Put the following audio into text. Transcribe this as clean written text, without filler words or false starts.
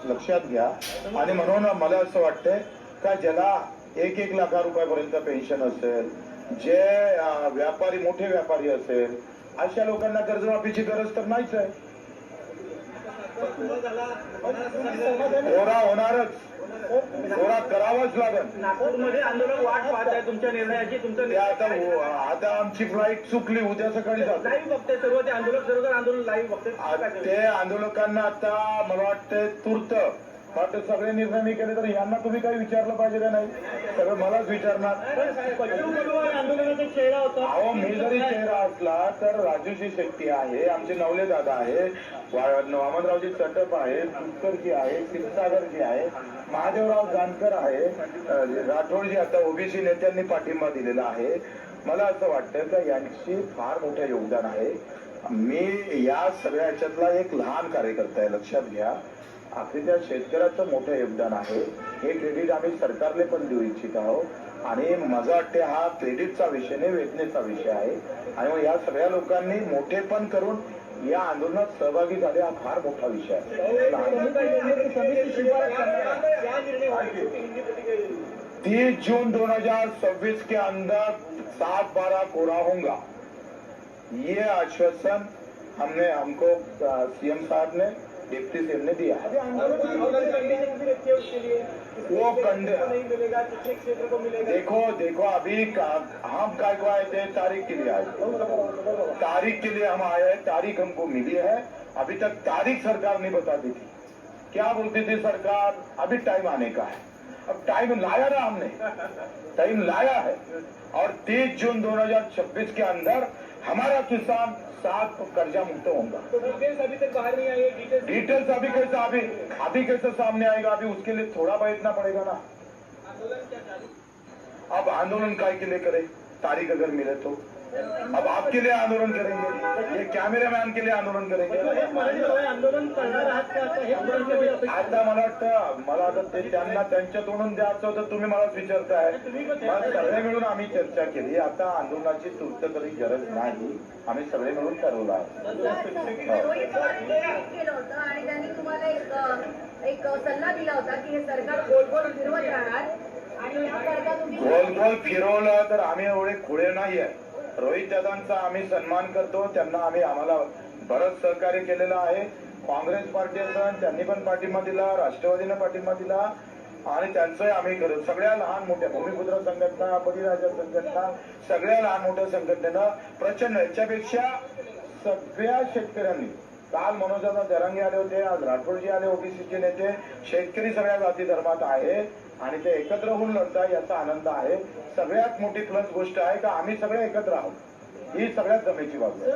लक्षात घ्या. आणि म्हणून मला असं वाटतंय का ज्याला 1-1 लाख रुपयापर्यंत पेन्शन असेल, जे व्यापारी मोठे व्यापारी असेल, अशा लोकांना कर्जमाफीची गरज तर नाहीच आहे. कोरा होणारच, कोरा करावाच लागेल. नागपूरमध्ये आंदोलन वाट पाहत आहे तुमच्या निर्णयाची. आता आमची फ्लाईट चुकली, उद्या सकाळी जातो. लाईव्ह बघते सर्व ते आंदोलन लाईव्ह बघते. ते आंदोलकांना आता मला वाटतंय तूर्त वाटतं सगळे निर्णय मी केले तर यांना तुम्ही काही विचारलं पाहिजे का नाही? सगळं मलाच विचारणार. आंदोलनाचा चेहरा होता. अहो मी जरी चेहरा असला तर राजूजी शेट्टी आहे, आमचे नवले दादा आहे, वामनरावजी चटप आहे, पुष्करजी आहे, क्षीरसागरजी आहे, महादेवराव जानकर आहे, राठोडजी आता ओबीसी नेत्यांनी पाठिंबा दिलेला आहे. मला असं वाटतं का यांची फार मोठं योगदान आहे. मी या सगळ्या ह्याच्यातला एक लहान कार्यकर्ता आहे, लक्षात घ्या. आखरी त्या शेतकऱ्याचं मोठं योगदान आहे. हे क्रेडिट आम्ही सरकारने पण देऊ इच्छित आहोत. आणि माझं वाटते हा क्रेडिटचा विषय नाही, वेदनेचा विषय आहे. आणि मग या सगळ्या लोकांनी मोठेपण करून या आंदोलनात सहभागी झाले, हा फार मोठा विषय आहे. 30 जून 2026 के अंदर 7-12 कोरा होगा, ये आश्वासन हमको सीएम साहब ने डिप्टी सीएम ने दिया है. वो देखो अभी हम काय को आए थे, तारीख के लिए आए, तारीख के लिए हम आए हैं. तारीख हमको मिली है. अभी तक तारीख सरकार नहीं बता दी थी. क्या बोलती थी सरकार? अभी टाइम आने का है. अब टाइम लाया ना हमने, टाइम लाया है. और 30 जून 2026 के अंदर हमारा किसान 7 कर्जा मुक्त होगा. तो डिटेल्स अभी तक बाहर नहीं आई है. डिटेल्स अभी कैसे सामने आएगा? अभी उसके लिए थोड़ा बैठना पड़ेगा ना. अब आंदोलन काय के लिए करे? तारीख अगर मिले तो अब आपके लिए आंदोलन करेंगे, ये कैमरामैन के लिए आंदोलन करेंगे. आंदोलन करणार आहात का आता मला आता ते त्यांना त्यांच्या तोंडून द्यायचं होतं, तुम्ही मलाच विचारताय. सगळे मिळून आम्ही चर्चा केली. आता आंदोलनाची तूर्त कधी गरज नाही, आम्ही सगळे मिळून ठरवलं आहे. आणि त्यांनी तुम्हाला एक सल्ला दिला होता की हे सरकार गोल गोल फिरवत राहणार आणि याकरता तुम्ही गोल गोल फिरवलं तर आम्ही एवढे खुळे नाहीये. रोहित दादांचा आम्ही सन्मान करतो, त्यांना आम्हाला बरंच सहकार्य केलेलं आहे. काँग्रेस पार्टी असेल त्यांनी पण पाठिंबा दिला, राष्ट्रवादीने पाठिंबा दिला आणि त्यांचंही आम्ही करतो. सगळ्या लहान मोठ्या भूमिपुत्र संघटना, बळीराजा संघटना, सगळ्या लहान मोठ्या संघटनेनं प्रचंड, याच्यापेक्षा सगळ्या शेतकऱ्यांनी, काल मनोजदादा जरांगे आले होते, आज राठोडजी आले, ओबीसीचे नेते, शेतकरी सगळ्या जाती धर्मात आहे आणि ते एकत्र होऊन लढतात, याचा आनंद आहे. सगळ्यात मोठी प्लस गोष्ट आहे का आम्ही सगळे एकत्र आहोत, ही सगळ्यात जमेची बाब आहे.